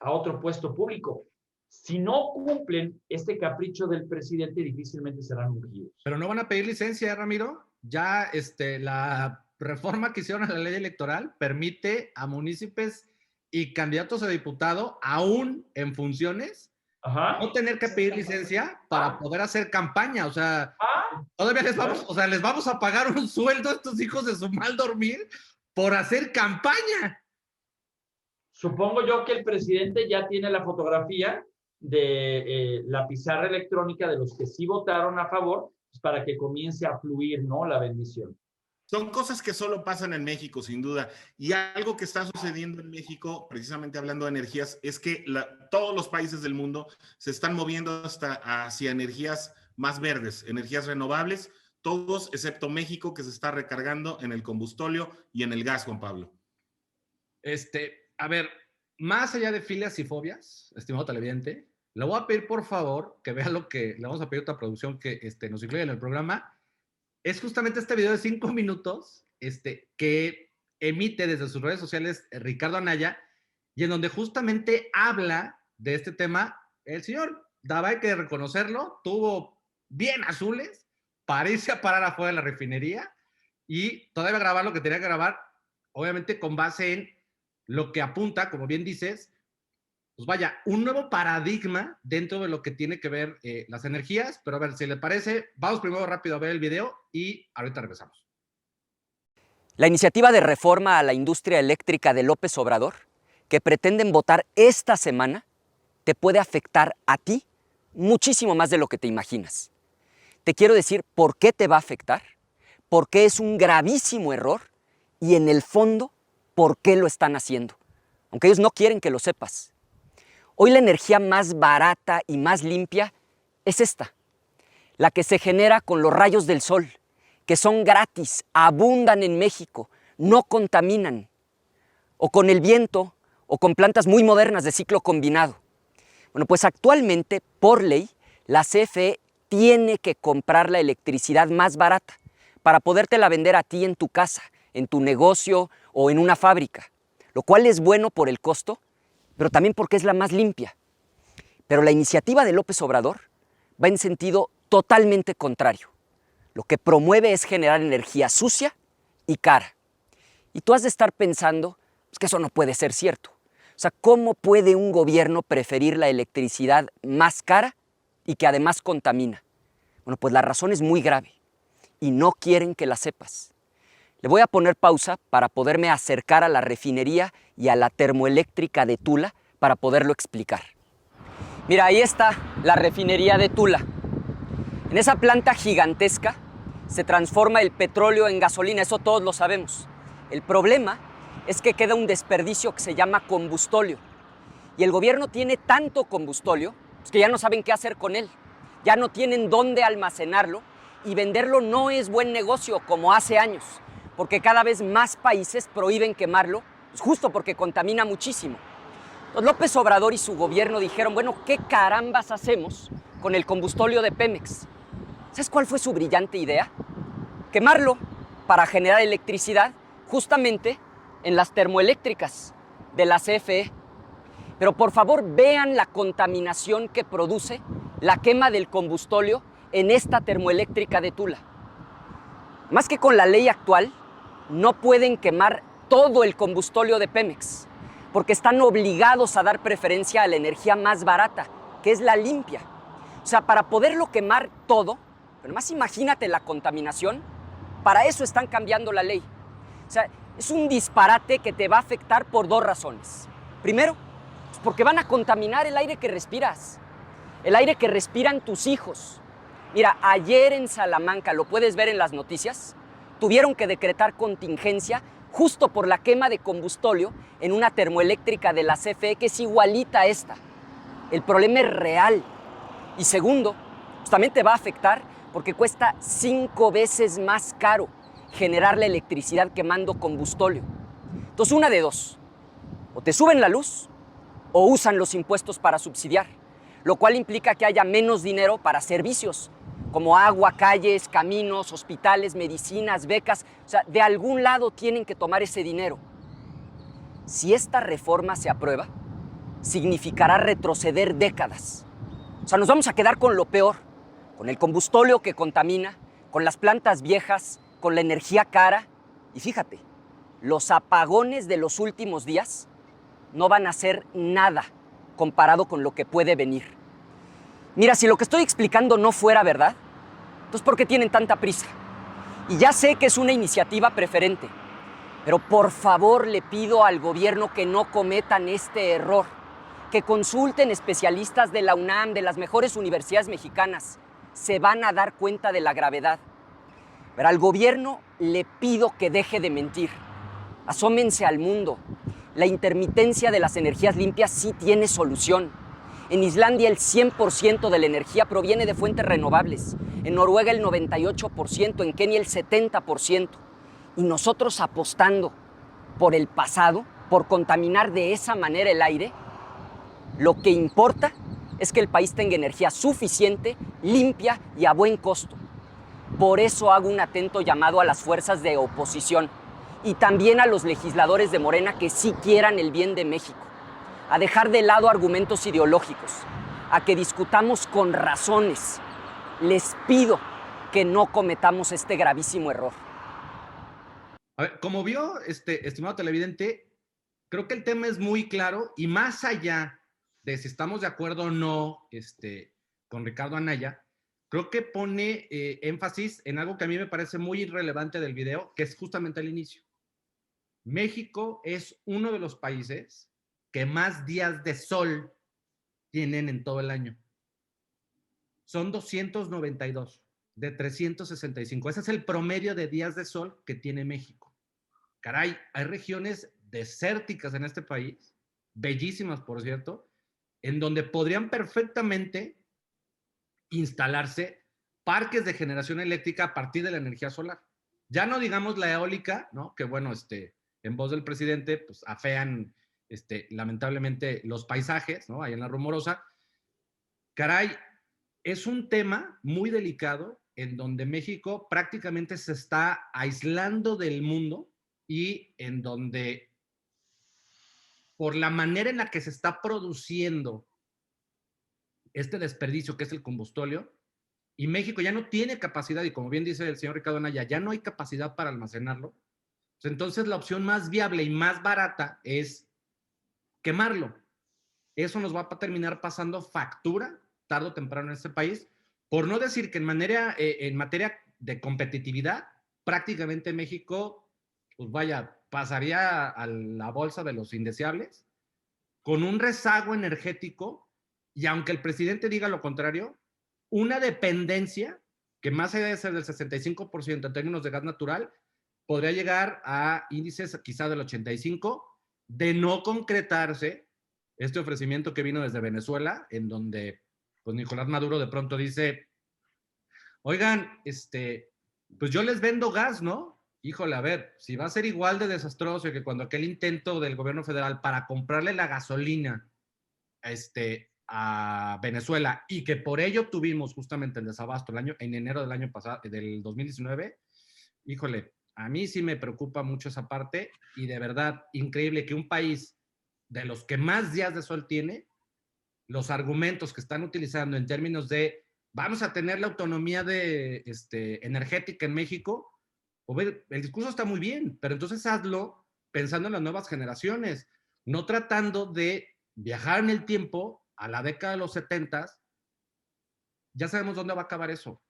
[SPEAKER 2] a otro puesto público. Si no cumplen este capricho del presidente, difícilmente serán ungidos.
[SPEAKER 3] Pero no van a pedir licencia, Ramiro. Ya la reforma que hicieron a la ley electoral permite a municipios y candidatos a diputado, aún en funciones, no tener que pedir licencia para poder hacer campaña. O sea, todavía les vamos a pagar un sueldo a estos hijos de su mal dormir por hacer campaña.
[SPEAKER 2] Supongo yo que el presidente ya tiene la fotografía de la pizarra electrónica de los que sí votaron a favor, pues para que comience a fluir, ¿no?, la bendición.
[SPEAKER 1] Son cosas que solo pasan en México, sin duda. Y algo que está sucediendo en México, precisamente hablando de energías, es que todos los países del mundo se están moviendo hacia energías más verdes, energías renovables, todos excepto México, que se está recargando en el combustóleo y en el gas, Juan Pablo.
[SPEAKER 3] A ver, más allá de filias y fobias, estimado televidente, le voy a pedir, por favor, que vea lo que le vamos a pedir a otra producción que nos incluya en el programa. Es justamente este video de 5 minutos que emite desde sus redes sociales Ricardo Anaya, y en donde justamente habla de este tema. El señor Dava, hay que reconocerlo, tuvo bien azules para irse a parar afuera de la refinería y todavía grabar lo que tenía que grabar, obviamente con base en lo que apunta, como bien dices, pues vaya, un nuevo paradigma dentro de lo que tiene que ver las energías. Pero a ver, si le parece, vamos primero rápido a ver el video y ahorita regresamos.
[SPEAKER 6] La iniciativa de reforma a la industria eléctrica de López Obrador, que pretenden votar esta semana, te puede afectar a ti muchísimo más de lo que te imaginas. Te quiero decir por qué te va a afectar, por qué es un gravísimo error y en el fondo, por qué lo están haciendo, aunque ellos no quieren que lo sepas. Hoy la energía más barata y más limpia es esta, la que se genera con los rayos del sol, que son gratis, abundan en México, no contaminan, o con el viento, o con plantas muy modernas de ciclo combinado. Bueno, pues actualmente, por ley, la CFE tiene que comprar la electricidad más barata para podértela vender a ti en tu casa, en tu negocio o en una fábrica, lo cual es bueno por el costo, pero también porque es la más limpia. Pero la iniciativa de López Obrador va en sentido totalmente contrario. Lo que promueve es generar energía sucia y cara. Y tú has de estar pensando pues, que eso no puede ser cierto. O sea, ¿cómo puede un gobierno preferir la electricidad más cara y que además contamina? Bueno, pues la razón es muy grave y no quieren que la sepas. Le voy a poner pausa para poderme acercar a la refinería y a la termoeléctrica de Tula para poderlo explicar. Mira, ahí está la refinería de Tula. En esa planta gigantesca se transforma el petróleo en gasolina, eso todos lo sabemos. El problema es que queda un desperdicio que se llama combustóleo. Y el gobierno tiene tanto combustóleo pues que ya no saben qué hacer con él. Ya no tienen dónde almacenarlo y venderlo no es buen negocio como hace años, porque cada vez más países prohíben quemarlo, pues justo porque contamina muchísimo. Entonces López Obrador y su gobierno dijeron, bueno, ¿qué carambas hacemos con el combustóleo de Pemex? ¿Sabes cuál fue su brillante idea? Quemarlo para generar electricidad justamente en las termoeléctricas de la CFE. Pero por favor vean la contaminación que produce la quema del combustóleo en esta termoeléctrica de Tula. Más que con la ley actual, no pueden quemar todo el combustóleo de Pemex, porque están obligados a dar preferencia a la energía más barata, que es la limpia. O sea, para poderlo quemar todo, pero más imagínate la contaminación, para eso están cambiando la ley. O sea, es un disparate que te va a afectar por dos razones. Primero, pues porque van a contaminar el aire que respiras, el aire que respiran tus hijos. Mira, ayer en Salamanca, lo puedes ver en las noticias, tuvieron que decretar contingencia justo por la quema de combustóleo en una termoeléctrica de la CFE que es igualita a esta. El problema es real. Y segundo, pues también te va a afectar porque cuesta 5 veces más caro generar la electricidad quemando combustóleo. Entonces, una de dos. O te suben la luz o usan los impuestos para subsidiar, lo cual implica que haya menos dinero para servicios, como agua, calles, caminos, hospitales, medicinas, becas. O sea, de algún lado tienen que tomar ese dinero. Si esta reforma se aprueba, significará retroceder décadas. O sea, nos vamos a quedar con lo peor, con el combustóleo que contamina, con las plantas viejas, con la energía cara. Y fíjate, los apagones de los últimos días no van a ser nada comparado con lo que puede venir. Mira, si lo que estoy explicando no fuera verdad, entonces ¿por qué tienen tanta prisa? Y ya sé que es una iniciativa preferente, pero por favor le pido al gobierno que no cometan este error, que consulten especialistas de la UNAM, de las mejores universidades mexicanas. Se van a dar cuenta de la gravedad. Pero al gobierno le pido que deje de mentir. Asómense al mundo. La intermitencia de las energías limpias sí tiene solución. En Islandia el 100% de la energía proviene de fuentes renovables. En Noruega el 98%, en Kenia el 70%. Y nosotros apostando por el pasado, por contaminar de esa manera el aire, lo que importa es que el país tenga energía suficiente, limpia y a buen costo. Por eso hago un atento llamado a las fuerzas de oposición y también a los legisladores de Morena que sí quieran el bien de México, a dejar de lado argumentos ideológicos, a que discutamos con razones. Les pido que no cometamos este gravísimo error.
[SPEAKER 3] A ver, como vio, estimado televidente, creo que el tema es muy claro y más allá de si estamos de acuerdo o no con Ricardo Anaya, creo que pone énfasis en algo que a mí me parece muy irrelevante del video, que es justamente el inicio. México es uno de los países que más días de sol tienen en todo el año. Son 292 de 365. Ese es el promedio de días de sol que tiene México. Caray, hay regiones desérticas en este país, bellísimas por cierto, en donde podrían perfectamente instalarse parques de generación eléctrica a partir de la energía solar. Ya no digamos la eólica, ¿no? Que bueno, en voz del presidente, pues afean lamentablemente los paisajes, ¿no? Ahí en la Rumorosa. Caray, es un tema muy delicado en donde México prácticamente se está aislando del mundo y en donde por la manera en la que se está produciendo este desperdicio que es el combustóleo, y México ya no tiene capacidad, y como bien dice el señor Ricardo Anaya, ya no hay capacidad para almacenarlo. Pues entonces la opción más viable y más barata es quemarlo. Eso nos va a terminar pasando factura tarde o temprano en este país, por no decir que en materia de competitividad, prácticamente México, pues vaya, pasaría a la bolsa de los indeseables, con un rezago energético, y aunque el presidente diga lo contrario, una dependencia que más allá de ser del 65% en términos de gas natural, podría llegar a índices quizá del 85%, de no concretarse este ofrecimiento que vino desde Venezuela, en donde pues Nicolás Maduro de pronto dice, oigan, pues yo les vendo gas, ¿no? Híjole, a ver, si va a ser igual de desastroso que cuando aquel intento del gobierno federal para comprarle la gasolina a Venezuela y que por ello tuvimos justamente el desabasto en enero del año pasado, del 2019, híjole, a mí sí me preocupa mucho esa parte y de verdad, increíble que un país de los que más días de sol tiene, los argumentos que están utilizando en términos de vamos a tener la autonomía energética en México, el discurso está muy bien, pero entonces hazlo pensando en las nuevas generaciones, no tratando de viajar en el tiempo a la década de los 70. Ya sabemos dónde va a acabar eso.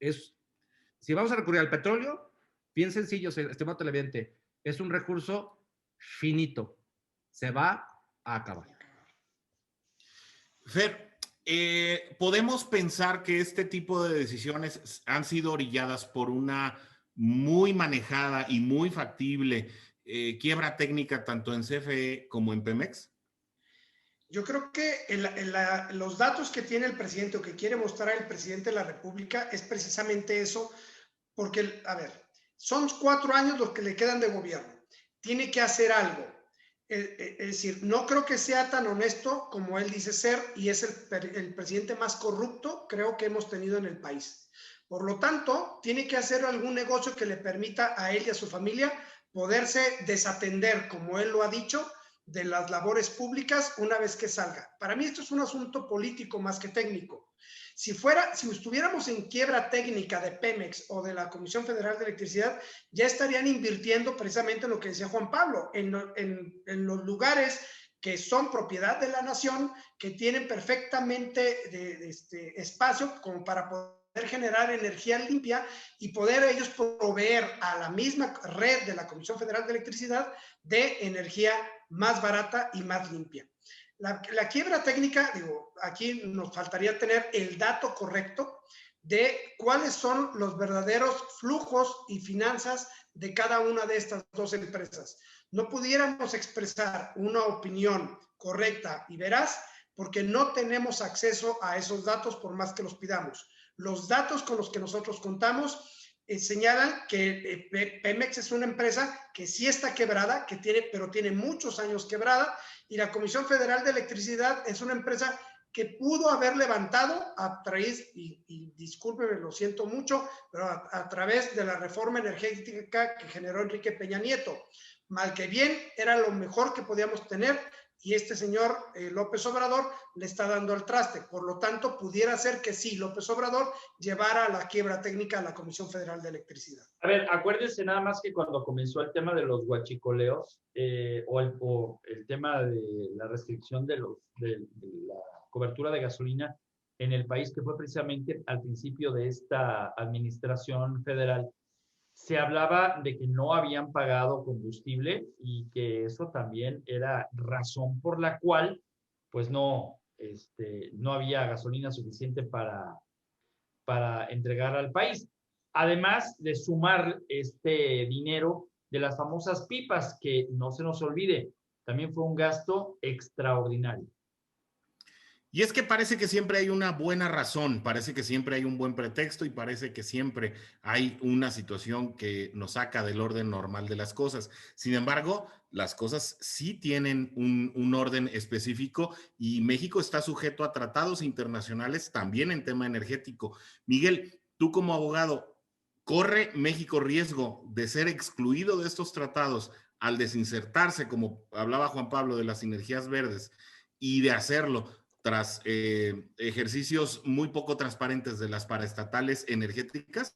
[SPEAKER 3] Si vamos a recurrir al petróleo, bien sencillo, estimado televidente, es un recurso finito, se va a acabar.
[SPEAKER 1] Fer, podemos pensar que este tipo de decisiones han sido orilladas por una muy manejada y muy factible quiebra técnica tanto en CFE como en Pemex.
[SPEAKER 4] Yo creo que los datos que tiene el presidente o que quiere mostrar el presidente de la República es precisamente eso, porque, a ver, son 4 años los que le quedan de gobierno. Tiene que hacer algo. Es decir, no creo que sea tan honesto como él dice ser y es el presidente más corrupto, creo que hemos tenido en el país. Por lo tanto, tiene que hacer algún negocio que le permita a él y a su familia poderse desatender, como él lo ha dicho, de las labores públicas una vez que salga. Para mí esto es un asunto político más que técnico. Si estuviéramos en quiebra técnica de Pemex o de la Comisión Federal de Electricidad, ya estarían invirtiendo precisamente en lo que decía Juan Pablo, en los lugares que son propiedad de la nación, que tienen perfectamente espacio como para poder generar energía limpia y poder ellos proveer a la misma red de la Comisión Federal de Electricidad de energía más barata y más limpia. La quiebra técnica, digo, aquí nos faltaría tener el dato correcto de cuáles son los verdaderos flujos y finanzas de cada una de estas dos empresas. No pudiéramos expresar una opinión correcta y veraz porque no tenemos acceso a esos datos por más que los pidamos. Los datos con los que nosotros contamos señalan que Pemex es una empresa que sí está quebrada, pero tiene muchos años quebrada, y la Comisión Federal de Electricidad es una empresa que pudo haber levantado a través, y discúlpeme, lo siento mucho, pero a través de la reforma energética que generó Enrique Peña Nieto. Mal que bien, era lo mejor que podíamos tener, y este señor López Obrador le está dando al traste. Por lo tanto, pudiera ser que sí, López Obrador llevara a la quiebra técnica a la Comisión Federal de Electricidad.
[SPEAKER 2] A ver, acuérdense nada más que cuando comenzó el tema de los huachicoleos o el tema de la restricción de la cobertura de gasolina en el país, que fue precisamente al principio de esta administración federal, se hablaba de que no habían pagado combustible y que eso también era razón por la cual pues no había gasolina suficiente para entregar al país. Además de sumar este dinero de las famosas pipas, que no se nos olvide, también fue un gasto extraordinario.
[SPEAKER 1] Y es que parece que siempre hay una buena razón, parece que siempre hay un buen pretexto y parece que siempre hay una situación que nos saca del orden normal de las cosas. Sin embargo, las cosas sí tienen un orden específico y México está sujeto a tratados internacionales también en tema energético. Miguel, tú como abogado, ¿corre México riesgo de ser excluido de estos tratados al desinsertarse, como hablaba Juan Pablo, de las energías verdes y de hacerlo tras ejercicios muy poco transparentes de las paraestatales energéticas?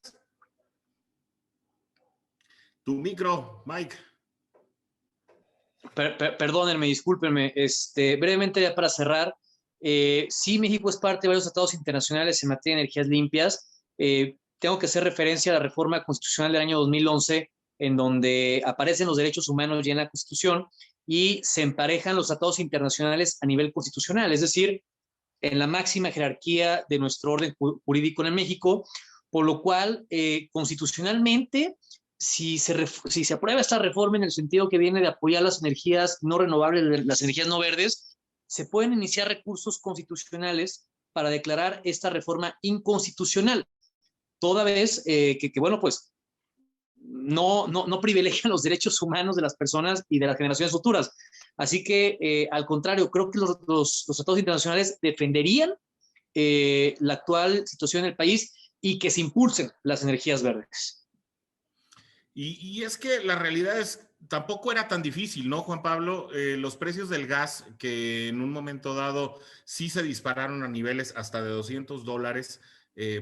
[SPEAKER 1] Tu micro, Mike.
[SPEAKER 5] Perdónenme, discúlpenme. Brevemente, ya para cerrar, sí, México es parte de varios tratados internacionales en materia de energías limpias. Tengo que hacer referencia a la reforma constitucional del año 2011, en donde aparecen los derechos humanos ya en la Constitución y se emparejan los tratados internacionales a nivel constitucional, es decir, en la máxima jerarquía de nuestro orden jurídico en México, por lo cual, constitucionalmente, si se aprueba esta reforma en el sentido que viene de apoyar las energías no renovables, las energías no verdes, se pueden iniciar recursos constitucionales para declarar esta reforma inconstitucional, toda vez bueno, pues no privilegian los derechos humanos de las personas y de las generaciones futuras. Así que, al contrario, creo que los tratados internacionales defenderían la actual situación del país y que se impulsen las energías verdes.
[SPEAKER 1] Y es que la realidad es, tampoco era tan difícil, ¿no, Juan Pablo? Los precios del gas, que en un momento dado sí se dispararon a niveles hasta de $200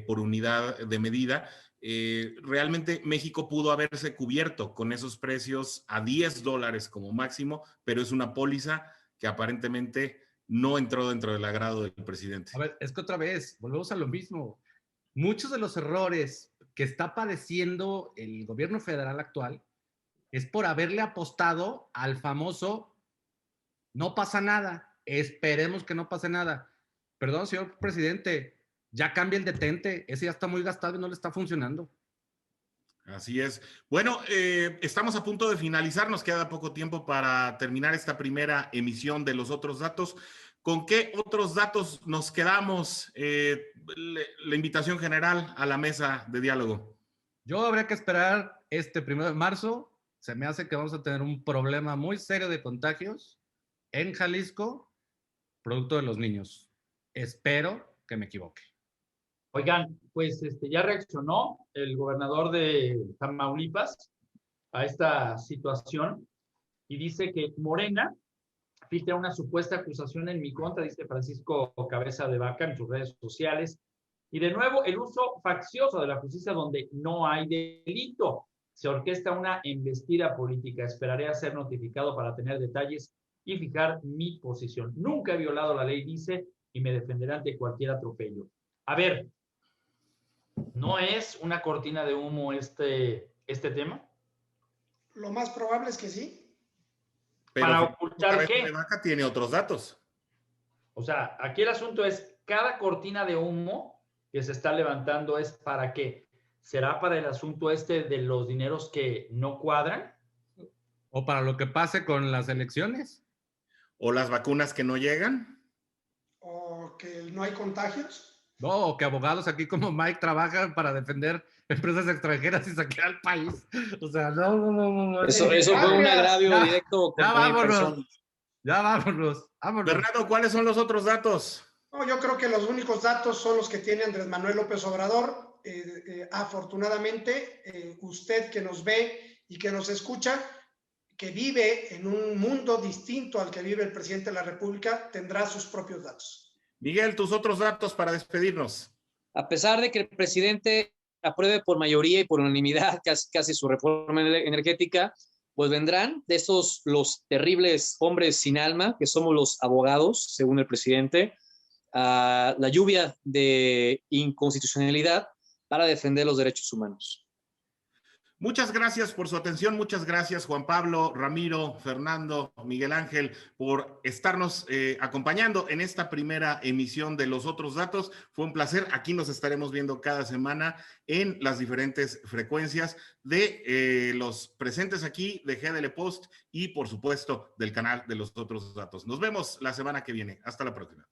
[SPEAKER 1] por unidad de medida, realmente México pudo haberse cubierto con esos precios a $10 como máximo, pero es una póliza que aparentemente no entró dentro del agrado del presidente.
[SPEAKER 3] A ver, es que otra vez, volvemos a lo mismo. Muchos de los errores que está padeciendo el gobierno federal actual es por haberle apostado al famoso no pasa nada, esperemos que no pase nada. Perdón, señor presidente, ya cambia el detente, ese ya está muy gastado y no le está funcionando.
[SPEAKER 1] Así es. Bueno, estamos a punto de finalizar, nos queda poco tiempo para terminar esta primera emisión de los otros datos. ¿Con qué otros datos nos quedamos? La invitación general a la mesa de diálogo.
[SPEAKER 3] Yo habría que esperar este 1 de marzo. Se me hace que vamos a tener un problema muy serio de contagios en Jalisco, producto de los niños. Espero que me equivoque.
[SPEAKER 2] Oigan, pues ya reaccionó el gobernador de Tamaulipas a esta situación y dice que Morena filtra una supuesta acusación en mi contra, dice Francisco Cabeza de Vaca en sus redes sociales. Y de nuevo, el uso faccioso de la justicia donde no hay delito. Se orquesta una embestida política. Esperaré a ser notificado para tener detalles y fijar mi posición. Nunca he violado la ley, dice, y me defenderé ante cualquier atropello. A ver, ¿no es una cortina de humo este tema?
[SPEAKER 4] Lo más probable es que sí.
[SPEAKER 1] Pero
[SPEAKER 2] ¿Para ocultar qué?
[SPEAKER 1] De Vaca tiene otros datos.
[SPEAKER 2] O sea, aquí el asunto es, cada cortina de humo que se está levantando es ¿para qué? ¿Será para el asunto de los dineros que no cuadran?
[SPEAKER 3] O para lo que pase con las elecciones.
[SPEAKER 1] ¿O las vacunas que no llegan?
[SPEAKER 4] ¿O que no hay contagios?
[SPEAKER 3] No, o que abogados aquí como Mike trabajan para defender empresas extranjeras y saquear al país. O sea, no.
[SPEAKER 5] Eso fue un agravio
[SPEAKER 3] ya,
[SPEAKER 5] directo.
[SPEAKER 3] Ya vámonos.
[SPEAKER 1] Fernando, ¿cuáles son los otros datos?
[SPEAKER 4] No, yo creo que los únicos datos son los que tiene Andrés Manuel López Obrador. Afortunadamente, usted que nos ve y que nos escucha, que vive en un mundo distinto al que vive el presidente de la República, tendrá sus propios datos.
[SPEAKER 1] Miguel, tus otros datos para despedirnos.
[SPEAKER 5] A pesar de que el presidente apruebe por mayoría y por unanimidad casi su reforma energética, pues vendrán de estos los terribles hombres sin alma, que somos los abogados, según el presidente, a la lluvia de inconstitucionalidad para defender los derechos humanos.
[SPEAKER 1] Muchas gracias por su atención, muchas gracias Juan Pablo, Ramiro, Fernando, Miguel Ángel, por estarnos acompañando en esta primera emisión de Los Otros Datos. Fue un placer, aquí nos estaremos viendo cada semana en las diferentes frecuencias de los presentes aquí, de GDL Post y por supuesto del canal de Los Otros Datos. Nos vemos la semana que viene, hasta la próxima.